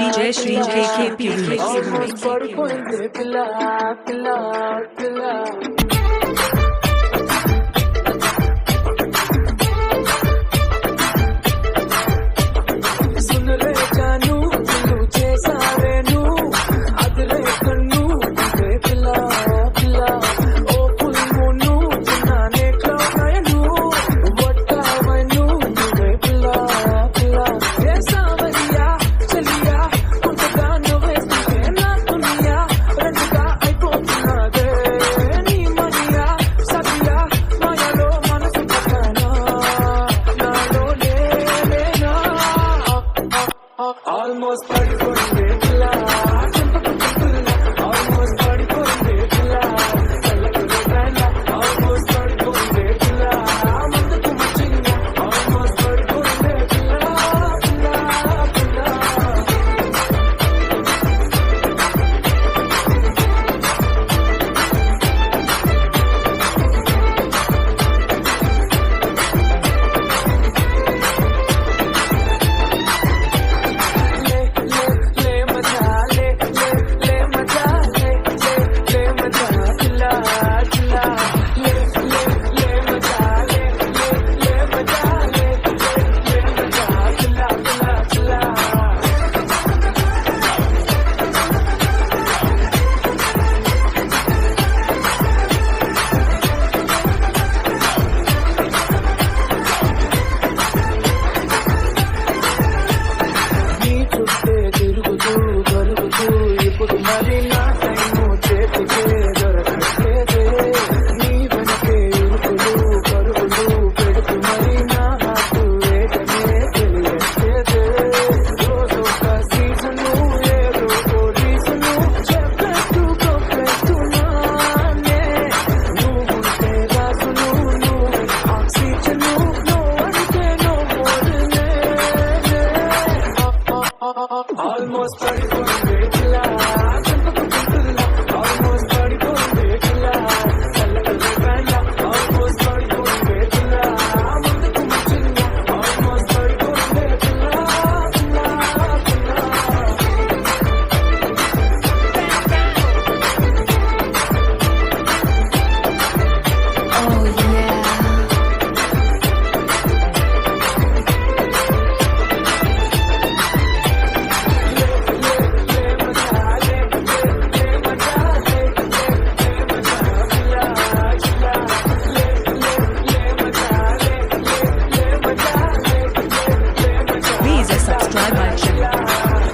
DJ Sri KKP remix. Almost పడిపోయింది పిల్ల almost పడిపోయింది పిల్ల చల్లగా ప్రేమ almost పడిపోయింది పిల్ల ముందుకు మచ్చిగా almost పడిపోయింది పిల్ల మరి నా టైము చేతికే దొరకట్లేదే నీ వెనకే ఇరుకులు పరుగులు పెడుతూ మరి నా హాటు వేగమే తెలియట్లేదే రోజొక సీజను ఏదో పోలీసును చెప్పేస్తూ కొప్పేస్తున్నానే నువ్వుంటే రాసును నువ్వు ఆక్సిజను నువ్వంటే నువ్వు ఆల్మోస్ట్ పడిపోయింది